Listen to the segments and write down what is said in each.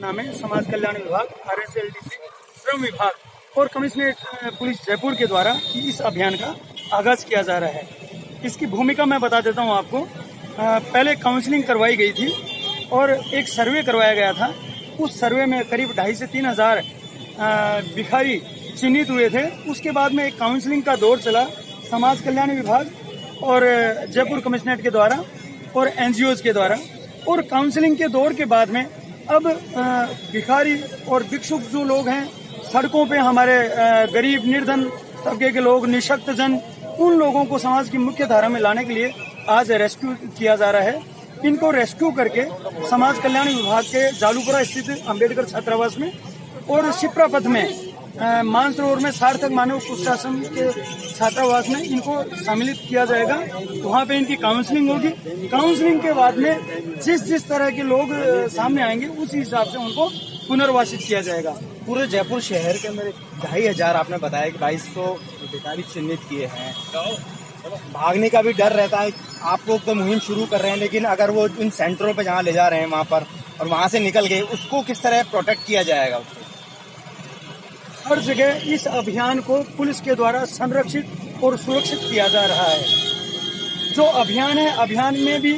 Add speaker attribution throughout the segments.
Speaker 1: पटना में समाज कल्याण विभाग, RSLDC, श्रम विभाग और कमिश्नरेट पुलिस जयपुर के द्वारा इस अभियान का आगाज किया जा रहा है। इसकी भूमिका मैं बता देता हूं आपको। पहले काउंसलिंग करवाई गई थी और एक सर्वे करवाया गया था। उस सर्वे में करीब 2,500 से 3,000 भिखारी चिन्हित हुए थे। उसके बाद में एक काउंसलिंग का दौर चला समाज कल्याण विभाग और जयपुर कमिश्नरेट के द्वारा और NGOs के द्वारा, और काउंसलिंग के दौर के बाद में अब भिखारी और भिक्षुक जो लोग हैं सड़कों पे, हमारे गरीब निर्धन तबके के लोग, निशक्त जन, उन लोगों को समाज की मुख्य धारा में लाने के लिए आज रेस्क्यू किया जा रहा है। इनको रेस्क्यू करके समाज कल्याण विभाग के जालूपुरा स्थित अंबेडकर छात्रावास में और शिप्रा पथ में मानसरोवर में सार्थक मानव कुशासन के छात्रावास में इनको सम्मिलित किया जाएगा। वहाँ पे इनकी काउंसलिंग होगी। काउंसलिंग के बाद में जिस तरह के लोग सामने आएंगे उसी हिसाब से उनको पुनर्वासित किया जाएगा।
Speaker 2: पूरे जयपुर शहर के अंदर 2,500 आपने बताया कि 2,200 भिखारी चिन्हित किए हैं। भागने का भी डर रहता है। आप लोग तो मुहिम शुरू कर रहे हैं, लेकिन अगर वो उन सेंटरों पे जहाँ ले जा रहे हैं वहाँ पर और वहाँ से निकल गए, उसको किस तरह प्रोटेक्ट किया जाएगा?
Speaker 1: हर जगह इस अभियान को पुलिस के द्वारा संरक्षित और सुरक्षित किया जा रहा है। जो अभियान है, अभियान में भी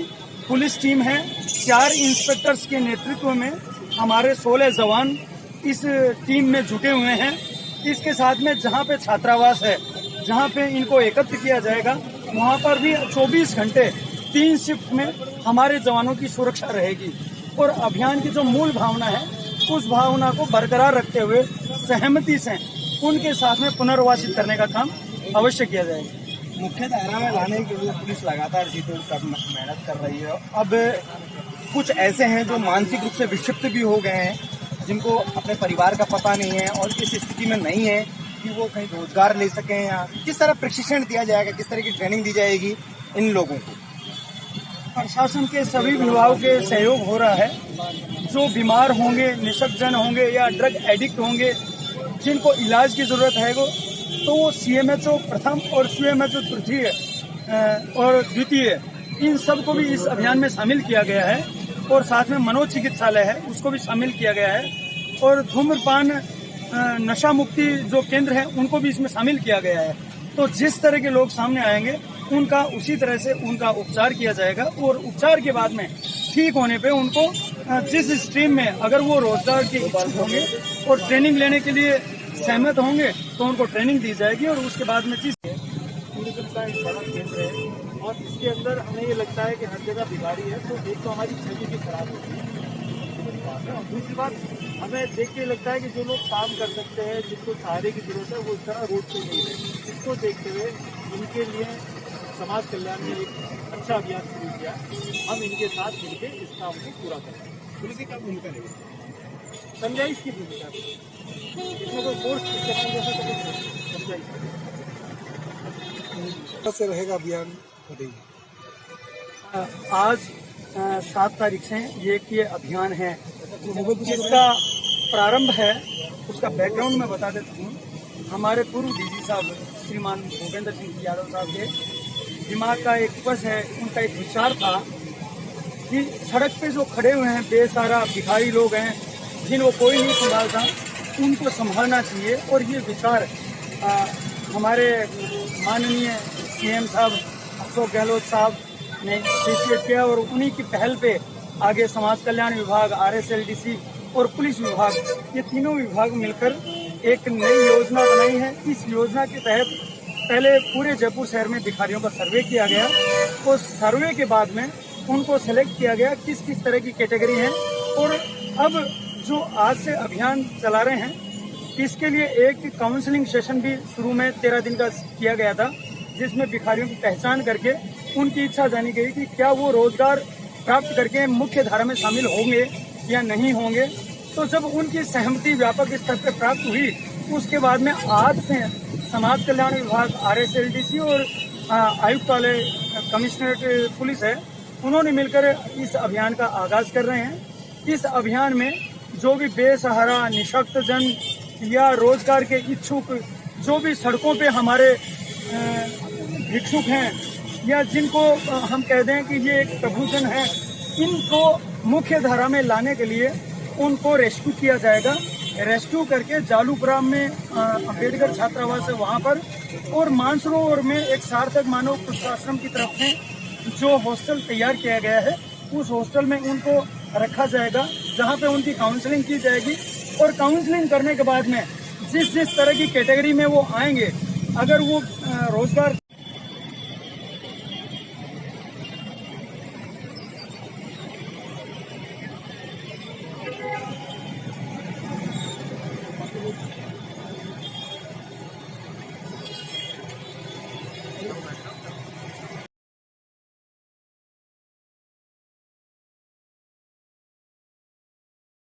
Speaker 1: पुलिस टीम है। 4 इंस्पेक्टर्स के नेतृत्व में हमारे 16 जवान इस टीम में जुटे हुए हैं। इसके साथ में जहां पे छात्रावास है, जहां पे इनको एकत्र किया जाएगा, वहां पर भी 24 घंटे 3 शिफ्ट में हमारे जवानों की सुरक्षा रहेगी। और अभियान की जो मूल भावना है, उस भावना को बरकरार रखते हुए सहमति से उनके साथ में पुनर्वासित करने का काम अवश्य किया जाएगा।
Speaker 2: मुख्य धारा में लाने के लिए पुलिस लगातार मेहनत कर रही है। अब कुछ ऐसे हैं जो मानसिक रूप से विक्षिप्त भी हो गए हैं, जिनको अपने परिवार का पता नहीं है और इस स्थिति में नहीं है कि वो कहीं रोजगार ले सकें, या किस तरह प्रशिक्षण दिया जाएगा, किस तरह की ट्रेनिंग दी जाएगी इन लोगों को?
Speaker 1: प्रशासन के सभी विभागों के सहयोग हो रहा है। जो बीमार होंगे, निशक्त जन होंगे या ड्रग एडिक्ट होंगे, जिनको इलाज की जरूरत है तो वो CMHO प्रथम और CMHO तृतीय और द्वितीय, इन सबको भी इस अभियान में शामिल किया गया है। और साथ में मनोचिकित्सालय है, उसको भी शामिल किया गया है। और धूम्रपान नशा मुक्ति जो केंद्र है, उनको भी इसमें शामिल किया गया है। तो जिस तरह के लोग सामने आएंगे उनका उसी तरह से उनका उपचार किया जाएगा। और उपचार के बाद में ठीक होने पे उनको जिस स्ट्रीम में अगर वो रोजगार के इच्छुक होंगे और ट्रेनिंग लेने के लिए सहमत होंगे तो उनको ट्रेनिंग दी जाएगी। और उसके बाद में
Speaker 3: टूरिज्म का एक बड़ा केंद्र है और इसके अंदर हमें ये लगता है कि हर जगह बीमारी है। तो एक तो हमारी छवि भी खराब होती है और दूसरी बात हमें देख के लगता है कि जो लोग काम कर सकते हैं, जिनको सहारे की जरूरत है, वो इस तरह रोड पे नहीं है। इसको देखते हुए इनके लिए समाज कल्याण ने एक अच्छा अभियान शुरू किया। हम इनके साथ मिलकर इस काम को पूरा करें।
Speaker 2: पुलिस की क्या भूमिका रहेगी?
Speaker 3: समझाइश की भूमिका, इसमें कोई फोर्स करने जैसा तो कुछ समझाइश
Speaker 2: से रहेगा अभियान।
Speaker 1: आज 7 तारीख से ये अभियान है, जिसका प्रारंभ है। उसका बैकग्राउंड मैं बता देता हूँ। हमारे पूर्व DG साहब श्रीमान भूपेंद्र सिंह यादव साहब के दिमाग का एक उपज है, उनका एक विचार था कि सड़क पे जो खड़े हुए हैं बेसहारा भिखारी लोग हैं, जिनको कोई नहीं संभालता, उनको संभालना चाहिए। और ये विचार हमारे माननीय CM साहब अशोक गहलोत साहब ने अप्रिशिएट किया और उन्हीं की पहल पे आगे समाज कल्याण विभाग, RSLDC और पुलिस विभाग, ये तीनों विभाग मिलकर एक नई योजना बनाई है। इस योजना के तहत पहले पूरे जयपुर शहर में भिखारियों का सर्वे किया गया। उस सर्वे के बाद में उनको सेलेक्ट किया गया किस किस तरह की कैटेगरी है। और अब जो आज से अभियान चला रहे हैं, इसके लिए एक काउंसलिंग सेशन भी शुरू में 13 दिन का किया गया था, जिसमें भिखारियों की पहचान करके उनकी इच्छा जानी गई कि क्या वो रोजगार प्राप्त करके मुख्य धारा में शामिल होंगे या नहीं होंगे। तो जब उनकी सहमति व्यापक स्तर पर प्राप्त हुई, उसके बाद में आज से समाज कल्याण विभाग, RSLDC और आयुक्तालय कमिश्नरेट पुलिस है, उन्होंने मिलकर इस अभियान का आगाज कर रहे हैं। इस अभियान में जो भी बेसहारा, निशक्त जन या रोजगार के इच्छुक, जो भी सड़कों पे हमारे भिक्षुक हैं या जिनको हम कह दें कि ये एक प्रभुजन है, इनको मुख्य धारा में लाने के लिए उनको रेस्क्यू किया जाएगा। रेस्क्यू करके जालूपुरा में अम्बेडकर छात्रावास है वहाँ पर, और मानसरोवर में एक सार्थक मानव पुरुषाश्रम की तरफ से जो हॉस्टल तैयार किया गया है उस हॉस्टल में उनको रखा जाएगा, जहाँ पे उनकी काउंसलिंग की जाएगी। और काउंसलिंग करने के बाद में जिस जिस तरह की कैटेगरी में वो आएंगे, अगर वो रोजगार